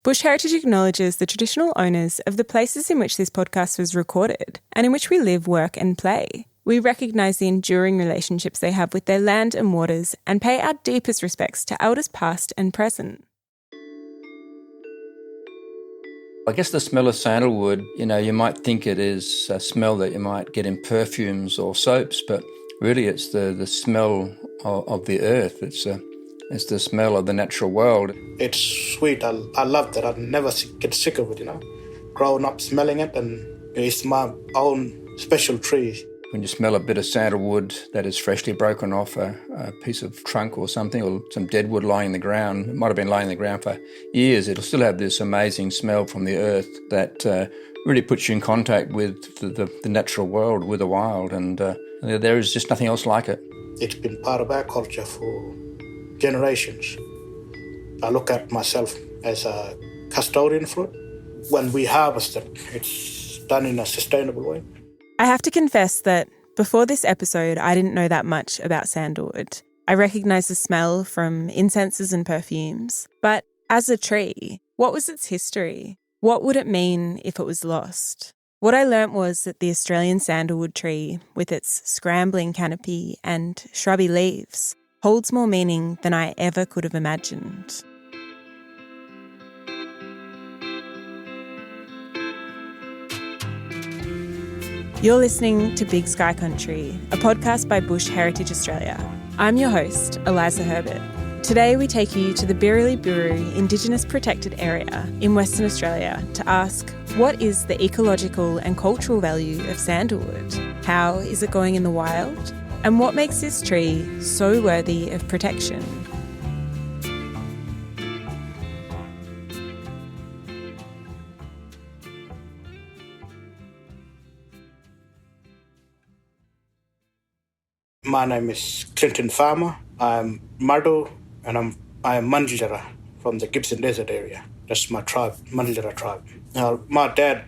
Bush Heritage acknowledges the traditional owners of the places in which this podcast was recorded and in which we live, work and play. We recognise the enduring relationships they have with their land and waters and pay our deepest respects to elders past and present. I guess the smell of sandalwood, you might think it is a smell that you might get in perfumes or soaps, but really it's the smell of the earth. It's the smell of the natural world. It's sweet. I love that. I never get sick of it, Growing up smelling it, and it's my own special tree. When you smell a bit of sandalwood that is freshly broken off a piece of trunk or something, or some dead wood lying in the ground, it might have been lying in the ground for years, it'll still have this amazing smell from the earth that really puts you in contact with the natural world, with the wild, and there is just nothing else like it. It's been part of our culture for generations. I look at myself as a custodian for it. When we harvest it, it's done in a sustainable way. I have to confess that before this episode, I didn't know that much about sandalwood. I recognise the smell from incenses and perfumes. But as a tree, what was its history? What would it mean if it was lost? What I learnt was that the Australian sandalwood tree, with its scrambling canopy and shrubby leaves, holds more meaning than I ever could have imagined. You're listening to Big Sky Country, a podcast by Bush Heritage Australia. I'm your host, Eliza Herbert. Today we take you to the Birriliburu Indigenous Protected Area in Western Australia to ask, what is the ecological and cultural value of sandalwood? How is it going in the wild? And what makes this tree so worthy of protection? My name is Clinton Farmer. I'm Mardo, and I am Mandjilira from the Gibson Desert area. That's my tribe, Mandjilira tribe. Now, my dad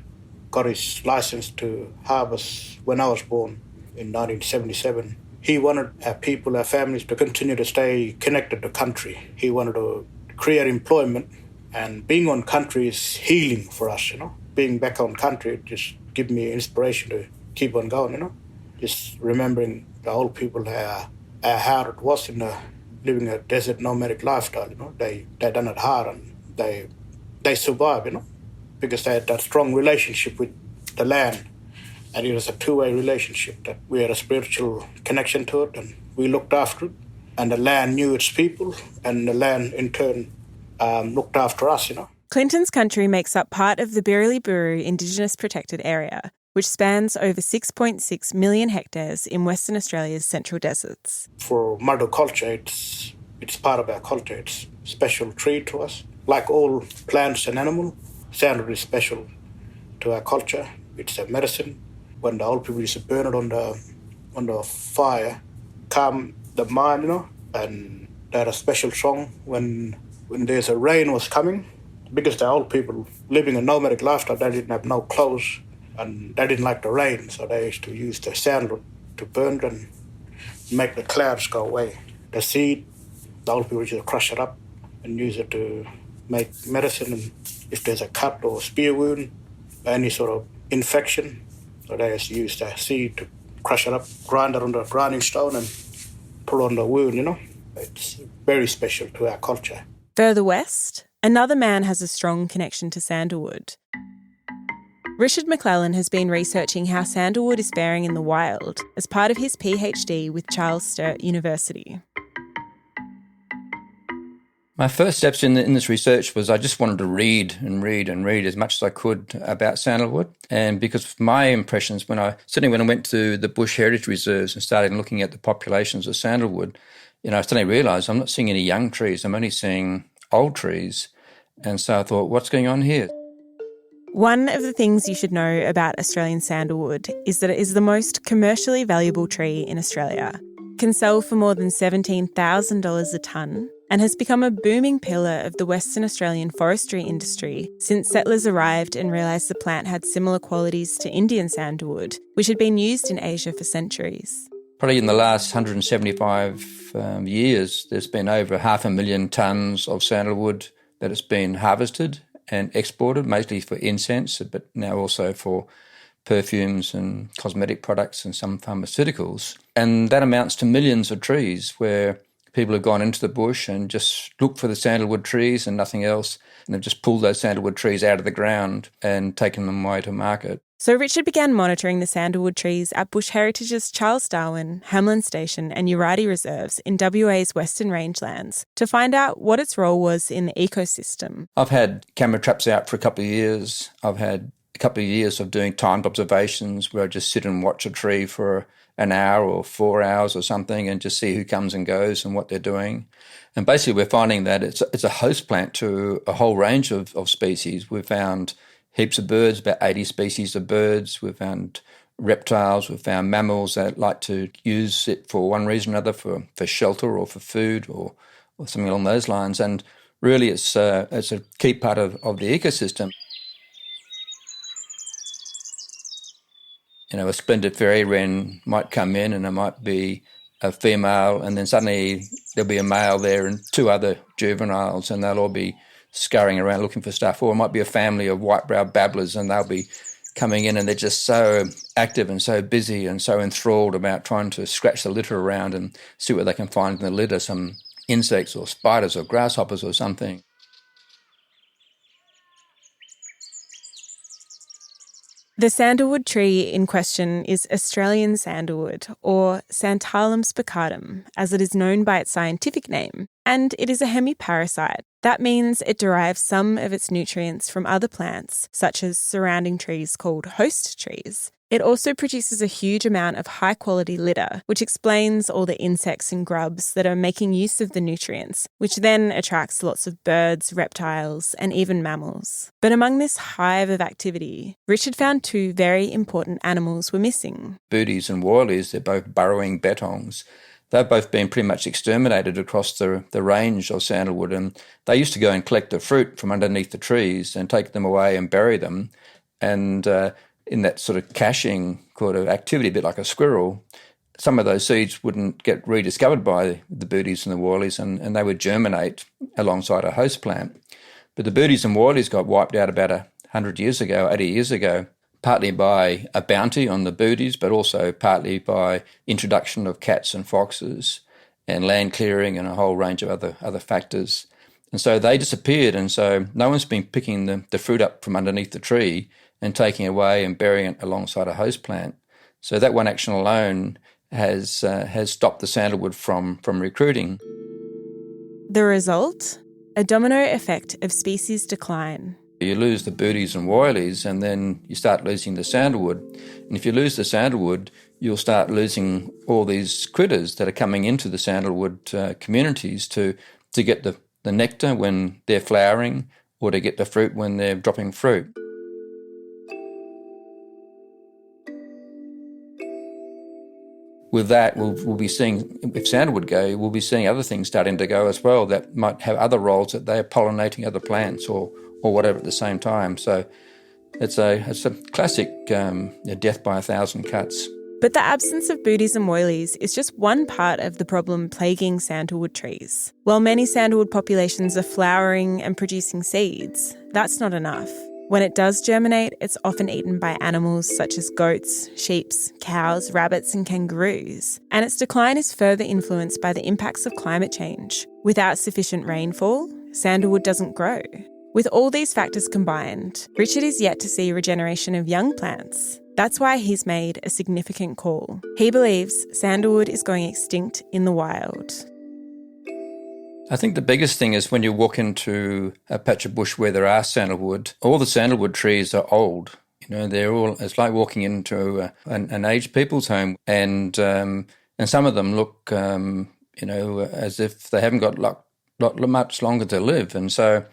got his license to harvest when I was born in 1977. He wanted our people, our families, to continue to stay connected to country. He wanted to create employment, and being on country is healing for us, Being back on country just give me inspiration to keep on going, Just remembering the old people, how hard it was in living a desert nomadic lifestyle, They done it hard and they survived, because they had that strong relationship with the land. And it was a two-way relationship, that we had a spiritual connection to it and we looked after it. And the land knew its people, and the land in turn looked after us, Clinton's country makes up part of the Birriliburu Indigenous Protected Area, which spans over 6.6 million hectares in Western Australia's central deserts. For Mardo culture, it's part of our culture. It's a special tree to us. Like all plants and animals, sandalwood is special to our culture. It's a medicine. When the old people used to burn it on the fire, calm the mind, and they had a special song when there's a rain was coming, because the old people living a nomadic lifestyle, they didn't have no clothes, and they didn't like the rain, so they used to use the sandalwood to burn it and make the clouds go away. The seed, the old people used to crush it up and use it to make medicine. And if there's a cut or spear wound, any sort of infection, so they used to use the seed to crush it up, grind it on the grinding stone and pull on the wound, It's very special to our culture. Further west, another man has a strong connection to sandalwood. Richard McClellan has been researching how sandalwood is faring in the wild as part of his PhD with Charles Sturt University. My first steps in this research was I just wanted to read as much as I could about sandalwood. And because of my impressions, certainly when I went to the Bush Heritage Reserves and started looking at the populations of sandalwood, I suddenly realised I'm not seeing any young trees, I'm only seeing old trees. And so I thought, what's going on here? One of the things you should know about Australian sandalwood is that it is the most commercially valuable tree in Australia, can sell for more than $17,000 a tonne, and has become a booming pillar of the Western Australian forestry industry since settlers arrived and realised the plant had similar qualities to Indian sandalwood, which had been used in Asia for centuries. Probably in the last 175 years, there's been over 500,000 tonnes of sandalwood that has been harvested and exported, mostly for incense, but now also for perfumes and cosmetic products and some pharmaceuticals. And that amounts to millions of trees where people have gone into the bush and just looked for the sandalwood trees and nothing else, and have just pulled those sandalwood trees out of the ground and taken them away to market. So Richard began monitoring the sandalwood trees at Bush Heritage's Charles Darwin, Hamlin Station and Urardi reserves in WA's Western Rangelands to find out what its role was in the ecosystem. I've had camera traps out for a couple of years. I've had a couple of years of doing timed observations where I just sit and watch a tree for an hour or 4 hours or something and just see who comes and goes and what they're doing. And basically we're finding that it's a host plant to a whole range of species. We've found heaps of birds, about 80 species of birds. We've found reptiles. We've found mammals that like to use it for one reason or another, for shelter or for food or something along those lines. And really it's a key part of the ecosystem. You know, a splendid fairy wren might come in and there might be a female, and then suddenly there'll be a male there and two other juveniles, and they'll all be scurrying around looking for stuff. Or it might be a family of white-browed babblers and they'll be coming in and they're just so active and so busy and so enthralled about trying to scratch the litter around and see what they can find in the litter, some insects or spiders or grasshoppers or something. The sandalwood tree in question is Australian sandalwood, or Santalum Spicatum, as it is known by its scientific name, and it is a hemiparasite. That means it derives some of its nutrients from other plants, such as surrounding trees called host trees. It also produces a huge amount of high-quality litter, which explains all the insects and grubs that are making use of the nutrients, which then attracts lots of birds, reptiles, and even mammals. But among this hive of activity, Richard found two very important animals were missing. Booties and woylies, they're both burrowing bettongs. They've both been pretty much exterminated across the range of sandalwood, and they used to go and collect the fruit from underneath the trees and take them away and bury them. And in that sort of caching kind of activity, a bit like a squirrel, some of those seeds wouldn't get rediscovered by the booties and the woylies, and they would germinate alongside a host plant. But the booties and woylies got wiped out about 100 years ago, 80 years ago, partly by a bounty on the booties, but also partly by introduction of cats and foxes and land clearing and a whole range of other factors. And so they disappeared, and so no one's been picking the fruit up from underneath the tree and taking it away and burying it alongside a host plant. So that one action alone has stopped the sandalwood from recruiting. The result? A domino effect of species decline. You lose the booties and woylies, and then you start losing the sandalwood. And if you lose the sandalwood, you'll start losing all these critters that are coming into the sandalwood communities to get the nectar when they're flowering or to get the fruit when they're dropping fruit. With that, we'll be seeing, if sandalwood go, we'll be seeing other things starting to go as well that might have other roles, that they're pollinating other plants or whatever at the same time. So it's a classic death by 1,000 cuts. But the absence of booties and woylies is just one part of the problem plaguing sandalwood trees. While many sandalwood populations are flowering and producing seeds, that's not enough. When it does germinate, it's often eaten by animals such as goats, sheep, cows, rabbits and kangaroos. And its decline is further influenced by the impacts of climate change. Without sufficient rainfall, sandalwood doesn't grow. With all these factors combined, Richard is yet to see regeneration of young plants. That's why he's made a significant call. He believes sandalwood is going extinct in the wild. I think the biggest thing is when you walk into a patch of bush where there are sandalwood, all the sandalwood trees are old. You know, they're all, it's like walking into an aged people's home, and some of them look, as if they haven't got much longer to live. And so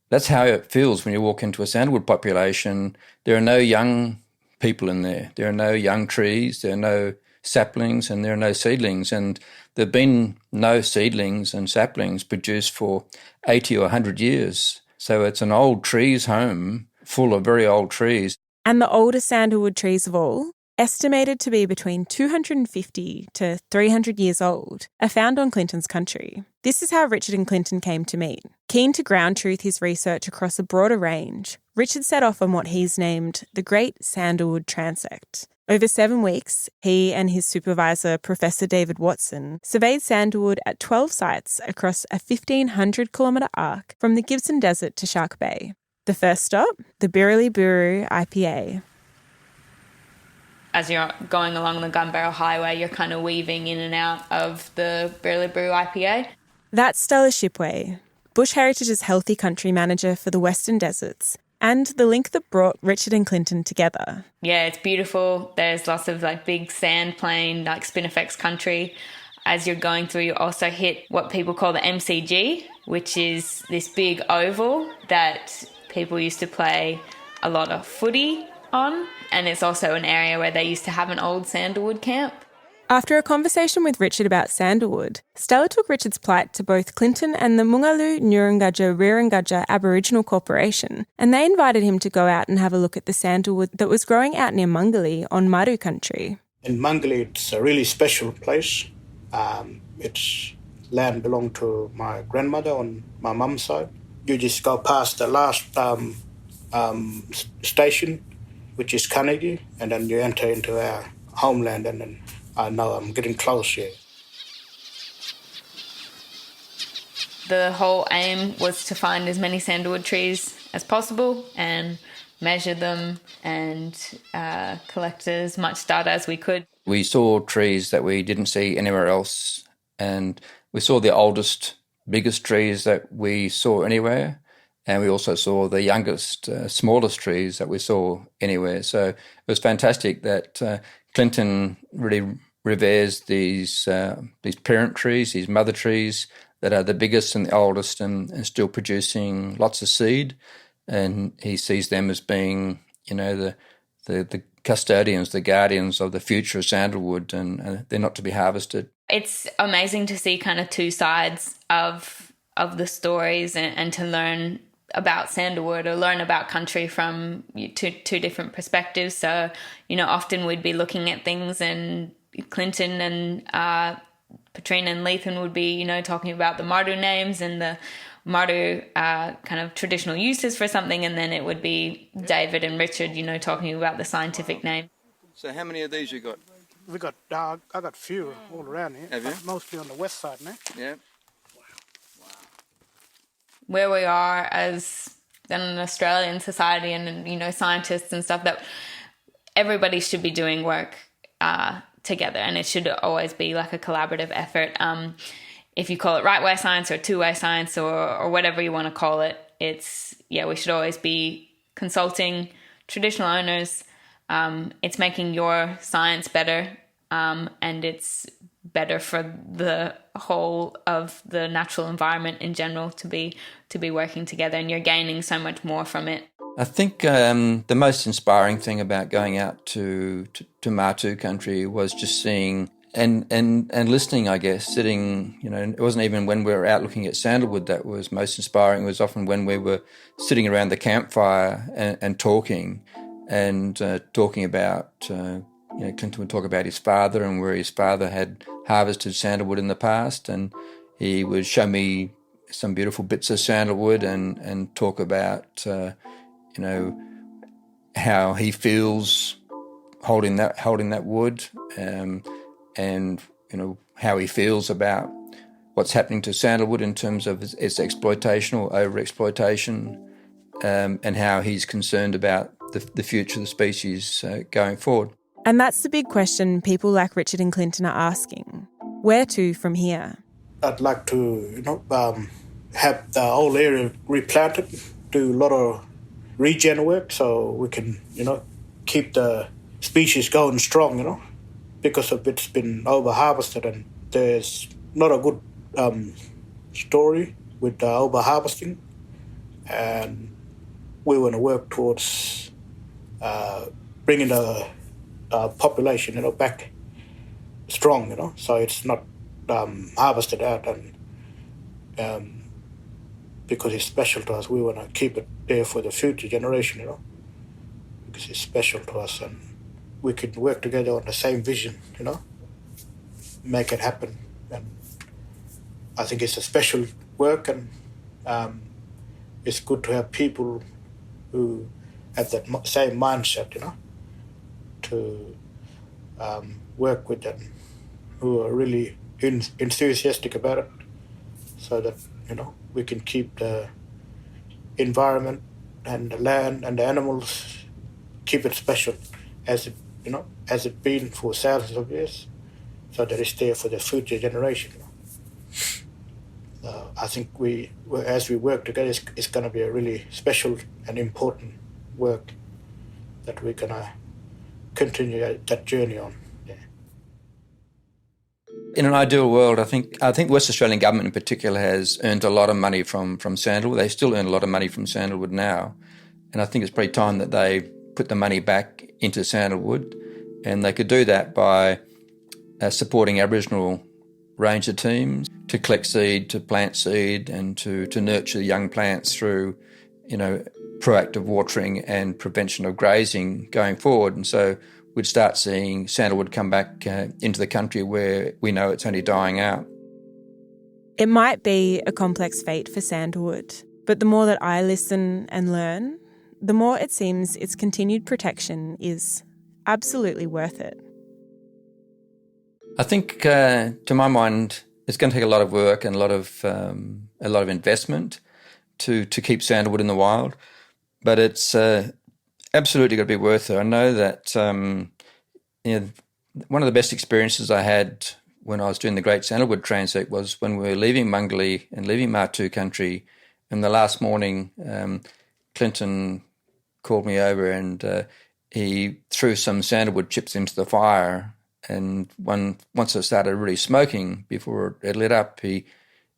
that's how it feels when you walk into a sandalwood population. There are no young people in there. There are no young trees. There are no saplings, and there are no seedlings. And there have been no seedlings and saplings produced for 80 or 100 years. So it's an old trees home full of very old trees. And the oldest sandalwood trees of all, estimated to be between 250 to 300 years old, are found on Clinton's country. This is how Richard and Clinton came to meet. Keen to ground truth his research across a broader range, Richard set off on what he's named the Great Sandalwood Transect. Over 7 weeks, he and his supervisor, Professor David Watson, surveyed sandalwood at 12 sites across a 1,500-kilometre arc from the Gibson Desert to Shark Bay. The first stop, the Birriliburu IPA. As you're going along the Gunbarrel Highway, you're kind of weaving in and out of the Birriliburu IPA. That's Stella Shipway, Bush Heritage's healthy country manager for the Western Deserts, and the link that brought Richard and Clinton together. Yeah, it's beautiful. There's lots of big sand plain, spinifex country. As you're going through, you also hit what people call the MCG, which is this big oval that people used to play a lot of footy on. And it's also an area where they used to have an old sandalwood camp. After a conversation with Richard about sandalwood, Stella took Richard's plight to both Clinton and the Mungalu Nyurungaja Rirungaja Aboriginal Corporation, and they invited him to go out and have a look at the sandalwood that was growing out near Mungali on Maru country. In Mungali, it's a really special place. It's land belonged to my grandmother on my mum's side. You just go past the last station, which is Carnegie, and then you enter into our homeland, and then I know I'm getting close here. The whole aim was to find as many sandalwood trees as possible and measure them and collect as much data as we could. We saw trees that we didn't see anywhere else, and we saw the oldest, biggest trees that we saw anywhere, and we also saw the youngest, smallest trees that we saw anywhere. So it was fantastic that Clinton really reveres these parent trees, these mother trees that are the biggest and the oldest and still producing lots of seed. And he sees them as being, the custodians, the guardians of the future of sandalwood, and they're not to be harvested. It's amazing to see kind of two sides of the stories and to learn about sandalwood or learn about country from two different perspectives. So, often we'd be looking at things and Clinton and Patrina and Lethan would be, talking about the Mardu names and the Mardu kind of traditional uses for something, and then it would be David and Richard, talking about the scientific name. So how many of these you got? We got, I got few all around here. Have you? Mostly on the west side now. Yeah. Where we are as an Australian society and, scientists and stuff, that everybody should be doing work together, and it should always be like a collaborative effort. If you call it right-way science or two-way science or whatever you want to call it, we should always be consulting traditional owners. It's making your science better, and it's better for the whole of the natural environment in general to be working together, and you're gaining so much more from it. I think the most inspiring thing about going out to Matu country was just seeing and listening, I guess, sitting, it wasn't even when we were out looking at sandalwood that was most inspiring. It was often when we were sitting around the campfire and talking about, Clinton would talk about his father and where his father had harvested sandalwood in the past, and he would show me some beautiful bits of sandalwood and talk about, how he feels holding that wood, and how he feels about what's happening to sandalwood in terms of its exploitation or over-exploitation, and how he's concerned about the future of the species going forward. And that's the big question people like Richard and Clinton are asking. Where to from here? I'd like to, have the whole area replanted, do a lot of regen work so we can, keep the species going strong, because of it's been over-harvested, and there's not a good story with over-harvesting, and we want to work towards bringing the population, back strong, so it's not harvested out, and because it's special to us, we want to keep it there for the future generation, because it's special to us, and we could work together on the same vision, make it happen. And I think it's a special work, and it's good to have people who have that same mindset, to work with them, who are really enthusiastic about it, so that, we can keep the environment and the land and the animals, keep it special as it been for thousands of years, so that it's there for the future generation. I think as we work together, it's going to be a really special and important work that we're going to continue that journey on. Yeah. In an ideal world, I think West Australian government in particular has earned a lot of money from sandalwood. They still earn a lot of money from sandalwood now, and I think it's pretty time that they put the money back into sandalwood, and they could do that by supporting Aboriginal ranger teams to collect seed, to plant seed, and to nurture young plants through, proactive watering and prevention of grazing going forward. And so we'd start seeing sandalwood come back into the country where we know it's only dying out. It might be a complex fate for sandalwood, but the more that I listen and learn, the more it seems its continued protection is absolutely worth it. I think, to my mind, it's going to take a lot of work and a lot of investment to keep sandalwood in the wild, but it's absolutely going to be worth it. I know that one of the best experiences I had when I was doing the Great Sandalwood Transit was when we were leaving Mungali and leaving Martu country, and the last morning, Clinton called me over and he threw some sandalwood chips into the fire. And once it started really smoking, before it lit up, he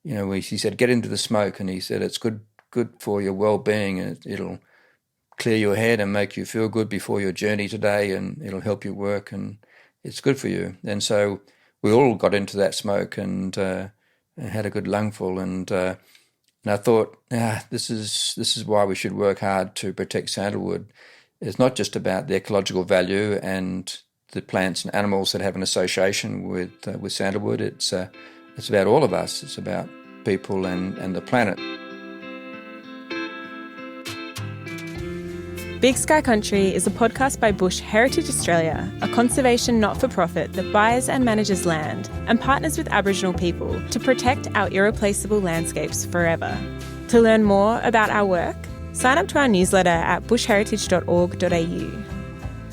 said, "Get into the smoke," and he said, "It's good for your well-being, and it'll clear your head and make you feel good before your journey today, and it'll help you work, and it's good for you." And so we all got into that smoke and had a good lungful, and I thought, this is why we should work hard to protect sandalwood. It's not just about the ecological value and the plants and animals that have an association with sandalwood. It's about all of us. It's about people and the planet. Big Sky Country is a podcast by Bush Heritage Australia, a conservation not-for-profit that buys and manages land and partners with Aboriginal people to protect our irreplaceable landscapes forever. To learn more about our work, sign up to our newsletter at bushheritage.org.au.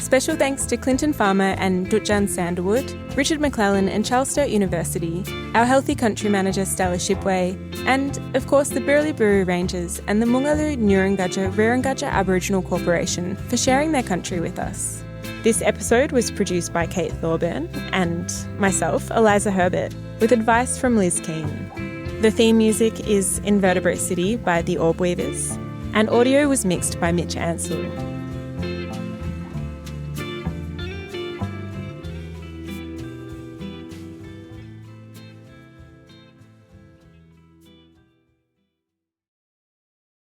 Special thanks to Clinton Farmer and Dutjan Sandalwood, Richard McClellan and Charles Sturt University, our Healthy Country Manager Stella Shipway, and, of course, the Birriliburu Rangers and the Mungalu Nurungadja Rirungadja Aboriginal Corporation for sharing their country with us. This episode was produced by Kate Thorburn and myself, Eliza Herbert, with advice from Liz Keane. The theme music is Invertebrate City by the Orb Weavers, and audio was mixed by Mitch Ansell.